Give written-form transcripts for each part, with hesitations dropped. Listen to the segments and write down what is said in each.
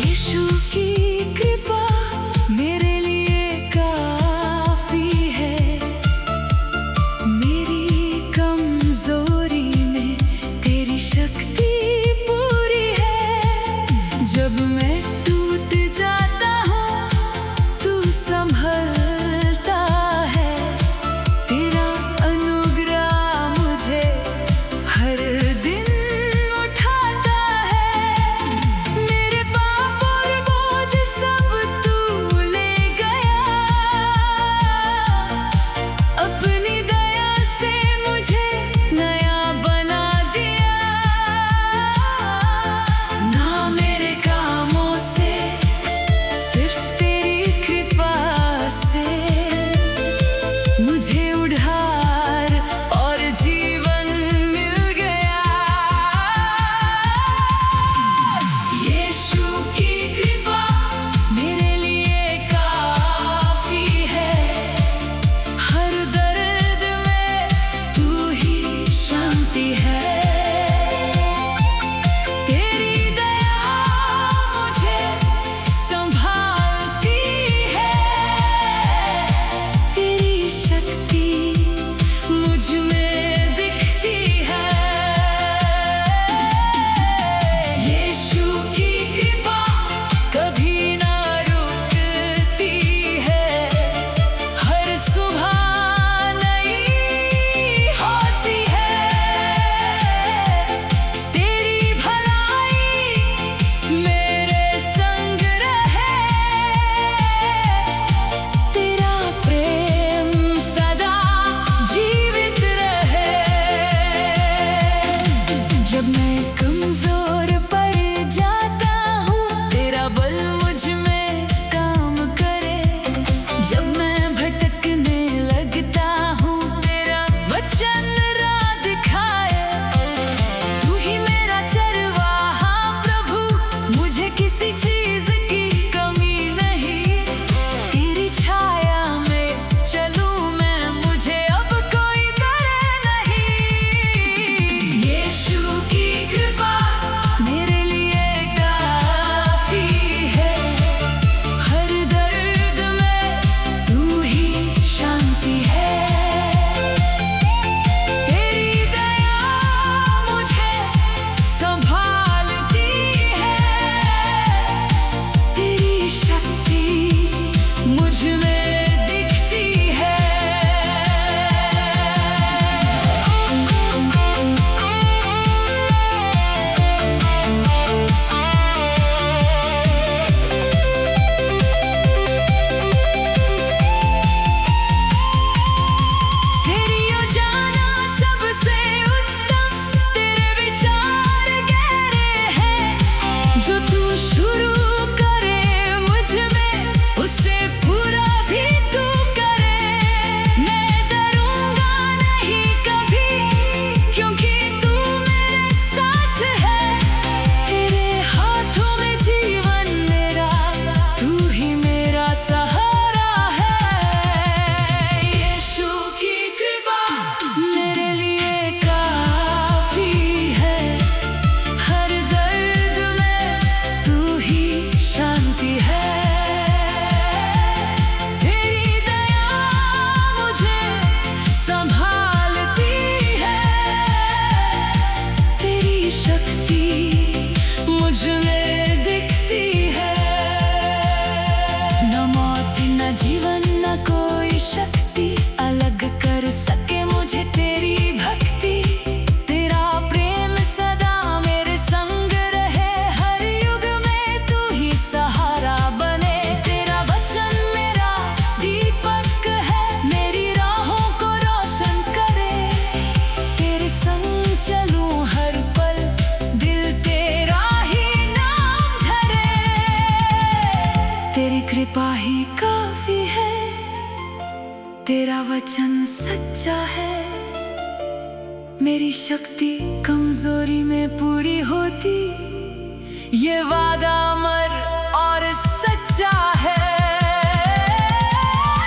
यीशु की कृपा मेरे लिए तेरी कृपा ही काफी है, तेरा वचन सच्चा है। मेरी शक्ति कमजोरी में पूरी होती, ये वादा अमर और सच्चा है।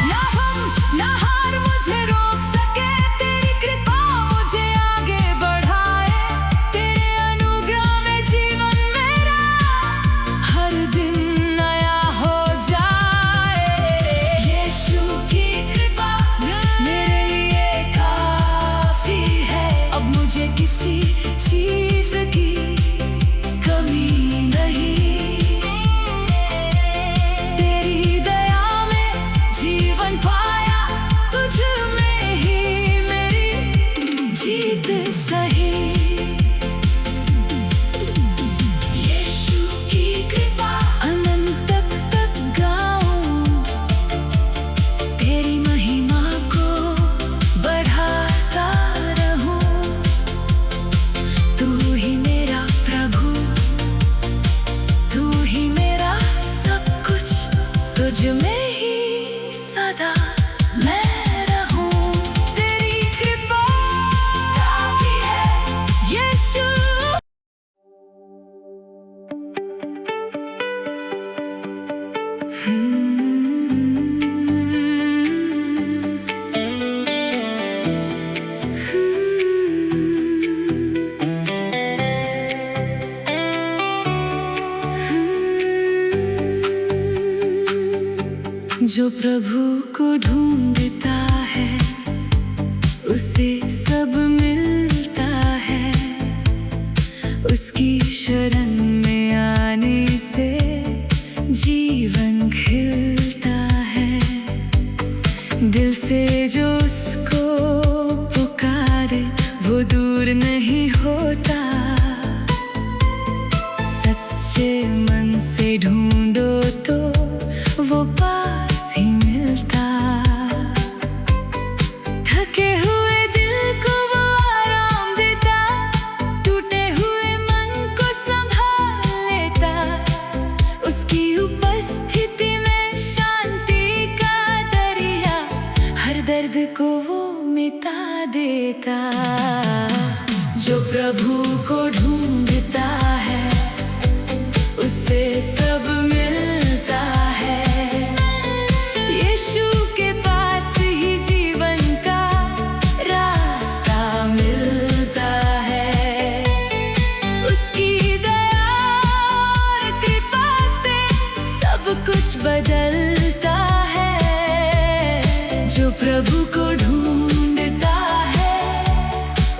ना हम ना हार मुझे रोक सके, तेरी कृपा मुझे आगे बढ़ाए। तेरे अनुग्रह में जीवन मेरा हर दिन नया हो जाए। यीशु की कृपा मेरे लिए काफी है, अब मुझे किसी चीज की कमी नहीं। तेरी दया में जीवन पाया, तुझ में ही मेरी जीत सही। यीशु की कृपा अनंत तक गाऊं, तेरी महिमा को बढ़ाता रहूं। तू ही मेरा प्रभु, तू ही मेरा सब कुछ, तुझ में ही सदा मैं रहूं। तेरी कृपा काफी है यीशु। जो प्रभु को ढूंढता है, उसे सब मिलता है। उसकी शरण में आने से जीवन खिलता है। दिल से जो उसको पुकारे, वो दूर नहीं होता। सच्चे मन से ढूंढो तो वो पास ही मिलता। थके हुए दिल को वो आराम देता, टूटे हुए मन को संभाल लेता। उसकी उपस्थिति में शांति का दरिया, हर दर्द को वो मिटा देता। जो प्रभु को ढूंढता है, उसे सब मिलता है। यीशु के पास ही जीवन का रास्ता मिलता है। उसकी दया और कृपा से सब कुछ बदलता है। जो प्रभु को ढूंढता है,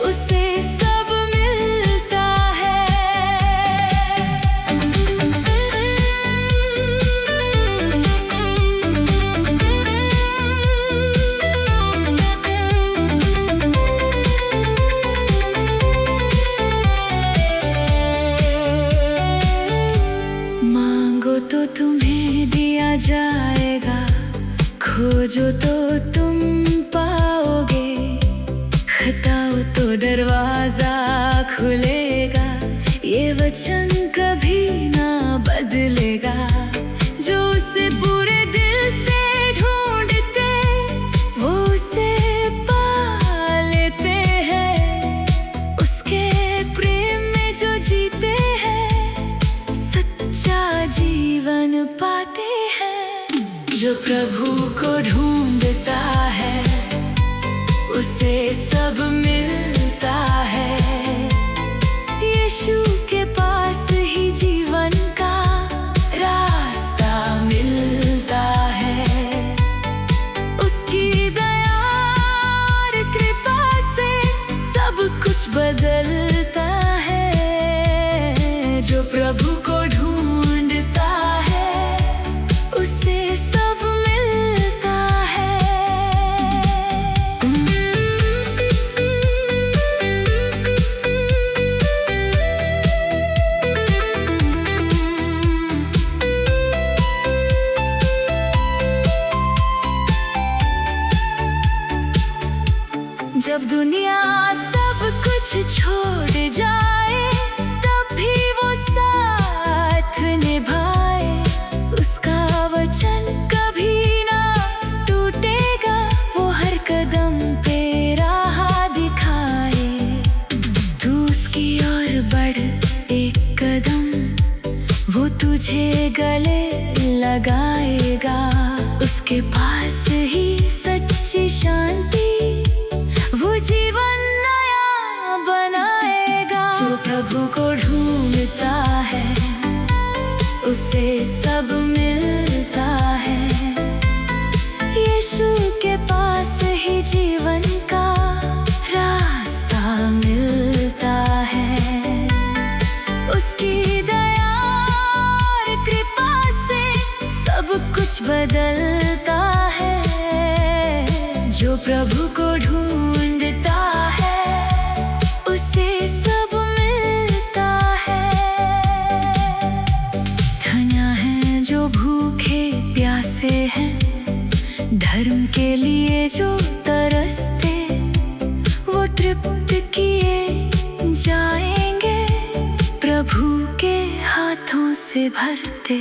उसे सब मिलता है। मांगो तो तुम्हें दिया जाएगा, खोजो तो तुम पाओगे। खटखटाओ तो दरवाजा खुलेगा, ये वचन कभी ना बदलेगा। जो उसे पूरे दिल से ढूंढते, वो उसे पा लेते हैं। उसके प्रेम में जो जीते हैं, सच्चा जीवन पाते हैं। जो प्रभु को ढूंढता है, उसे सब मिलता है। यीशु के पास ही जीवन का रास्ता मिलता है। उसकी दया और कृपा से सब कुछ बदलता है। जो प्रभु को ढूंढता है, उसे सब मिलता है। जब दुनिया सब कुछ छोड़ जाए, तब भी वो साथ निभाए। उसका लगाएगा। उसके पास ही सच्ची शांति, वो जीवन नया बनाएगा। जो प्रभु को ढूंढता है उसे सब मिलता है। यीशु के पास ही जीवन का रास्ता मिलता है। उसकी दया और कृपा से सब कुछ बदलता है। जो प्रभु को ढूंढता है उसे सब मिलता है। धन्य है जो भूखे प्यासे हैं, धर्म के लिए जो तरसते, वो तृप्त किए जाएंगे प्रभु के हाथों से भरते।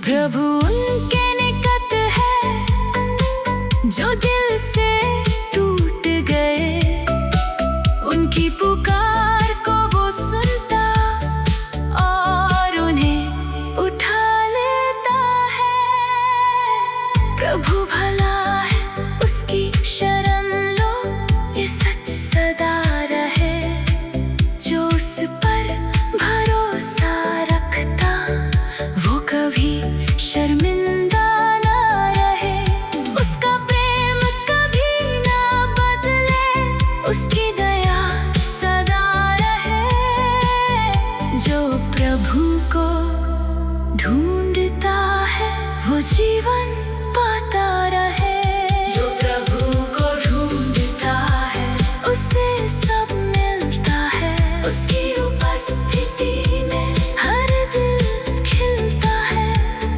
प्रभु उनके निकट है जो दिल से टूट गए, उनकी पुकार को वो सुनता और उन्हें उठा लेता है। प्रभु भला है, उसकी शरण लो, ये सच सदा रहे। जो उस पर भरोसा रखता वो कभी शर्मिंदा ना रहे। उसका प्रेम कभी ना बदले, उसकी दया सदा रहे। जो प्रभु को ढूंढता है वो जीवन पाता रहे। जो प्रभु को ढूंढता है उसे सब मिलता है। उसकी उपस्थिति में हर दिल खिलता है।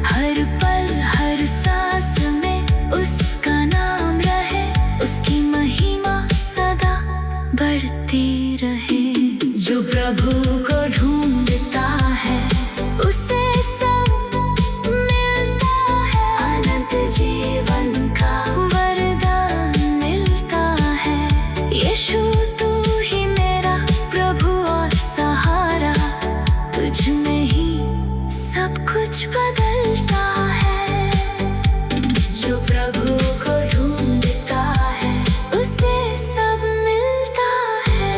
हर पल हर सांस में उसका नाम रहे। उसकी महिमा सदा बढ़ती रहे। जो प्रभु को ढूंढता है उसे सब मिलता है। अनंत जीवन का वरदान मिलता है। यीशु तू ही मेरा प्रभु और सहारा, तुझ में ही सब कुछ बदलता है। जो प्रभु को ढूंढता है उसे सब मिलता है।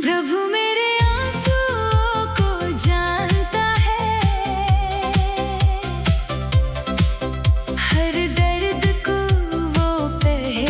प्रभु मेरे आंसुओं को जानता है, हर दर्द को वो पहचानता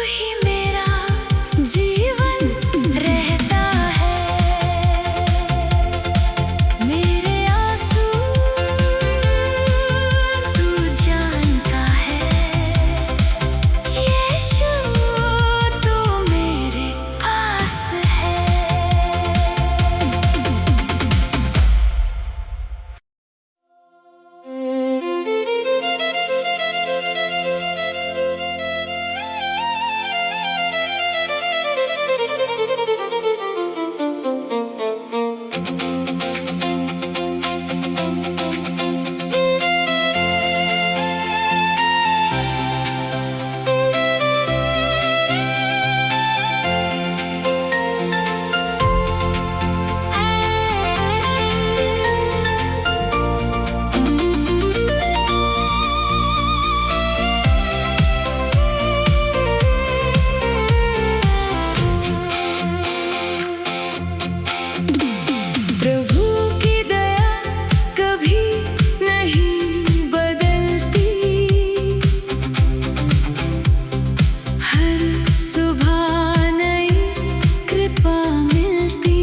ही मेरा जीवन रहता है। मेरे आंसू तू जानता है, यीशु तू मेरे पास है। प्रभु की दया कभी नहीं बदलती, हर सुबह नई कृपा मिलती।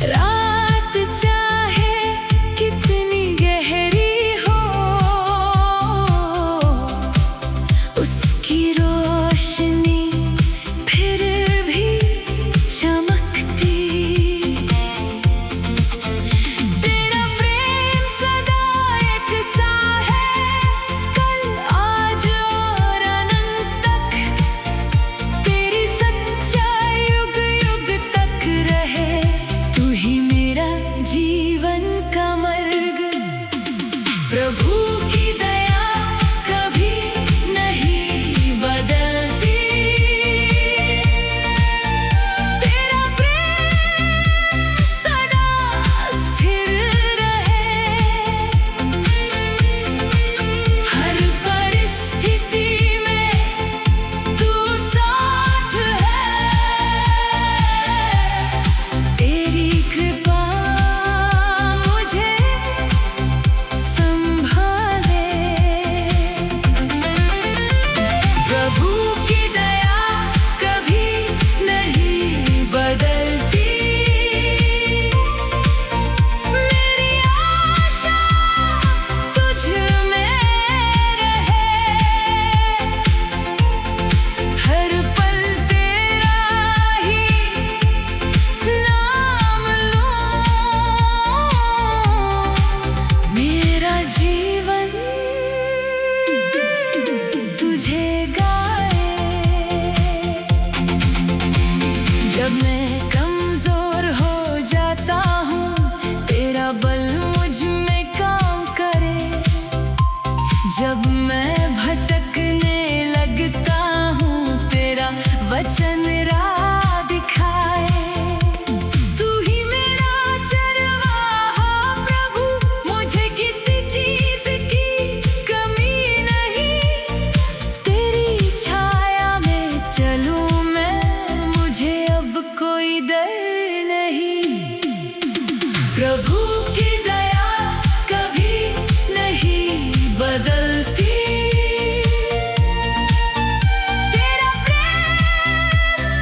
रात चाहे कितनी गहरी हो, उसकी रोशनी फिर भी चमकती। तेरा प्रेम सदा एक सा है, कल आज और अनंत तक। तेरी सच्चाई युग युग तक रहे, तू ही मेरा जीवन का मार्ग। प्रभु की दया कभी नहीं बदलती, तेरा प्रेम सदा स्थिर रहे। हर परिस्थिति में तू साथ है, तेरी कृपा मुझे संभाले। प्रभु की दया कभी नहीं बदलती, मेरी आशा तुझ में रहे। हर पल तेरा ही नाम लूं, मेरा जीवन तुझे गाए। जब मैं कमजोर हो जाता हूँ, तेरा बल मुझ में काम करे। जब मैं भटकने लगता हूँ, तेरा वचन राह दिखाए। तू ही मेरा चरवाहा प्रभु, मुझे किसी चीज की कमी नहीं। तेरी छाया में चलूं मैं, मुझे अब कोई डर नहीं। प्रभु की दया कभी नहीं बदलती, तेरा प्रेम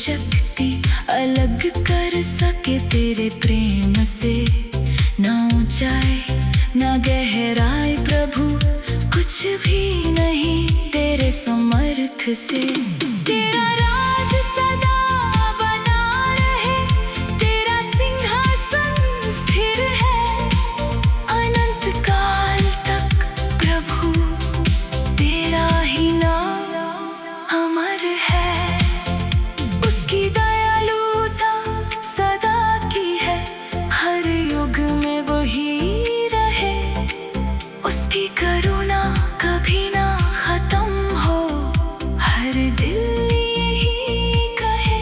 शक्ति अलग कर सके तेरे प्रेम से। ना ऊंचाई ना गहराई प्रभु, कुछ भी नहीं तेरे समर्थ से। तेरा राज सदा बना रहे, तेरा सिंहासन स्थिर है अनंत काल तक प्रभु, तेरा ही नाम अमर है। उसकी दयालुता सदा की है, हर युग में वही रहे। उसकी करुणा कभी ना खत्म हो, हर दिल यही कहे।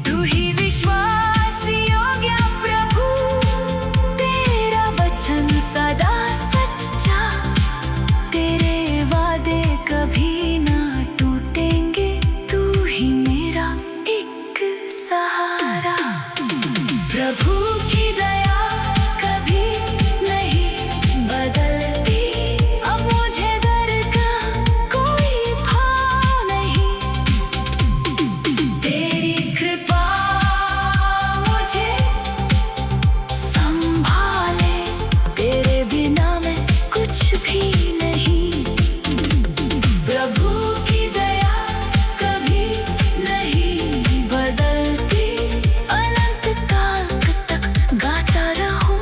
तू ही विश्वास योग्य प्रभु, तेरा वचन सदा सच्चा, तेरे वादे कभी ना टूटेंगे। तू ही मेरा एक सहारा, प्रभु की दया कभी नहीं बदलती। अब मुझे डर का कोई भाव नहीं, तेरी कृपा मुझे संभाले। तेरे बिना मैं कुछ भी नहीं, प्रभु की दया कभी नहीं बदलती। अनंत काल तक गाता रहूं,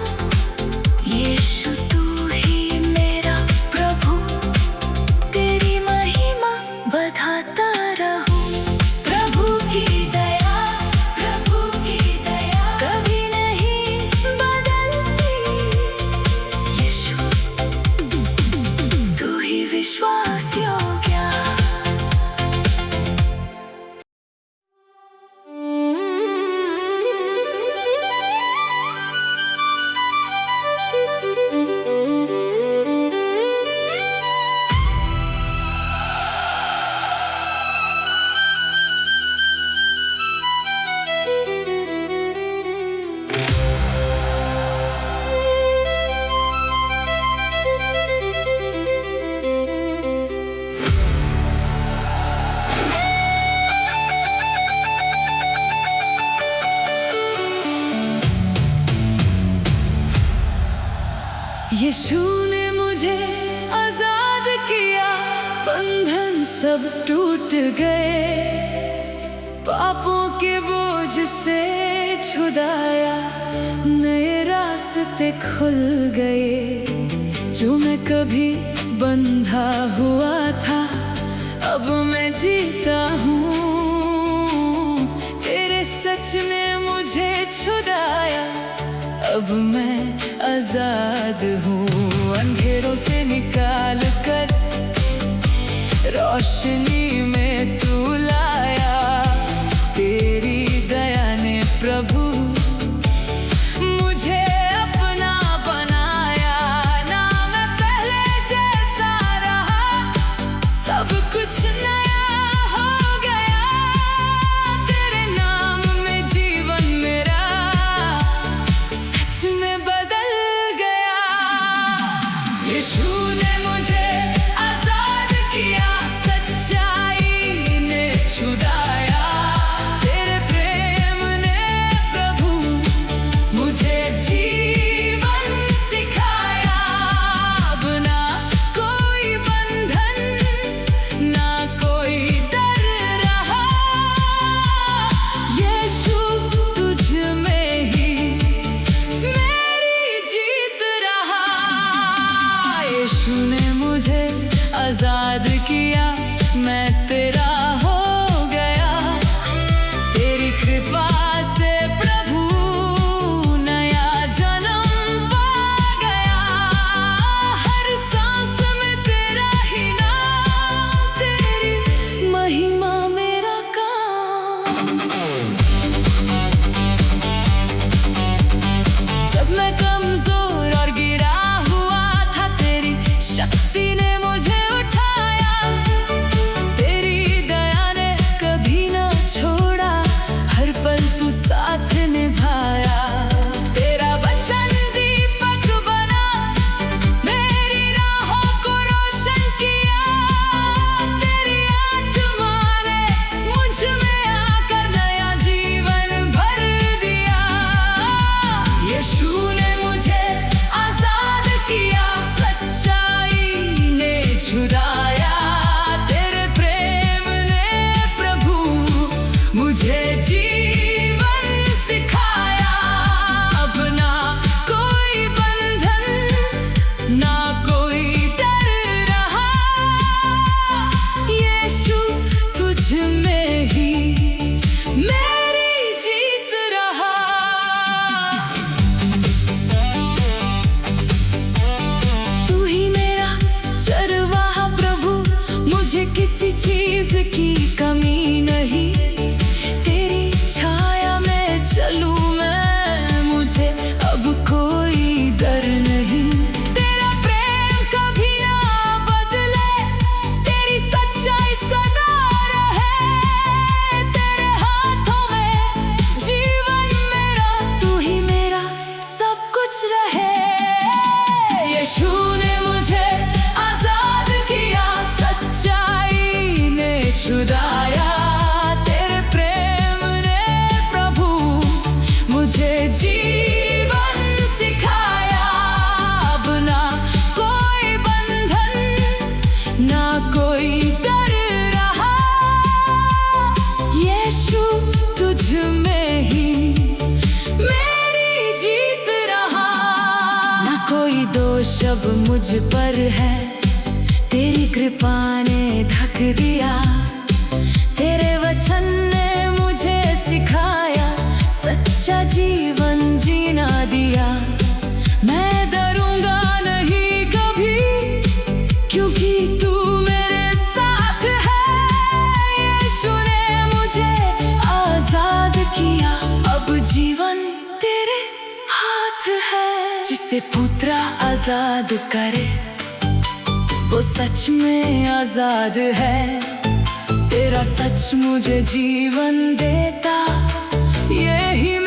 यीशु तू ही मेरा प्रभु, तेरी महिमा बढ़ाता रहूं। प्रभु की दया कभी नहीं बदलती। यीशु तू ही विश्वास योग्य। यीशु ने मुझे आजाद किया, बंधन सब टूट गए। पापों के बोझ से छुड़ाया, नए रास्ते खुल गए। जो मैं कभी बंधा हुआ था, अब मैं जीता हूँ। तेरे सच ने मुझे छुड़ाया, अब मैं आजाद हूँ। अंधेरों से निकाल कर रोशनी में तू लाया, तेरी दया ने प्रभु मुझे अपना बनाया। ना मैं पहले जैसा रहा, सब कुछ नया हो गया। तेरे नाम में जीवन मेरा सच में बदल गया। यीशु ने मुझे आजाद किया, सच्चाई ने छुड़ाया। तेरे प्रेम ने प्रभु मुझे जीवन सिखाया। अब ना कोई बंधन, ना कोई डर रहा। यीशु तुझ में ही मेरी जीत रहा। यीशु ने मुझे आजाद किया, मैं तेरा हो गया। तेरी कृपा से प्रभु नया जन्म पा गया। हर सांस में तेरा ही नाम, तेरी महिमा मेरा काम। जब मैं कमजोर और गिरा हुआ था, तेरी शक्ति ने मुझे उठाया। तेरी दया ने कभी ना छोड़ा, हर पल तू साथ निभाया। तेरा वचन दीपक बना, मेरी राहों को रोशन किया। तेरी आत्मा ने मुझ में आकर की कमी नहीं, तेरी छाया में चलूं मैं, मुझे अब कोई डर नहीं। तेरा प्रेम कभी ना बदले, तेरी सच्चाई सदा रहे, तेरे हाथों में जीवन मेरा, तू ही मेरा सब कुछ रहे। यीशु ने मुझे आजाद किया, सच्चाई ने छुड़ाया, तेरे प्रेम ने प्रभु मुझे जीवन सिखाया। अब ना कोई बंधन, ना कोई डर रहा, यीशु तुझ में ही मेरी जीत रहा। ना कोई दोष अब मुझ पर है, तेरी कृपा ने ढक दिया, तेरे वचन ने मुझे सिखाया, सच्चा जीवन जीना दिया। मैं डरूंगा नहीं कभी, क्योंकि तू मेरे साथ है, यीशु ने मुझे आजाद किया, अब जीवन तेरे हाथ है। जिसे पुत्र आजाद करे, वो सच में आजाद है, तेरा सच मुझे जीवन देता, यही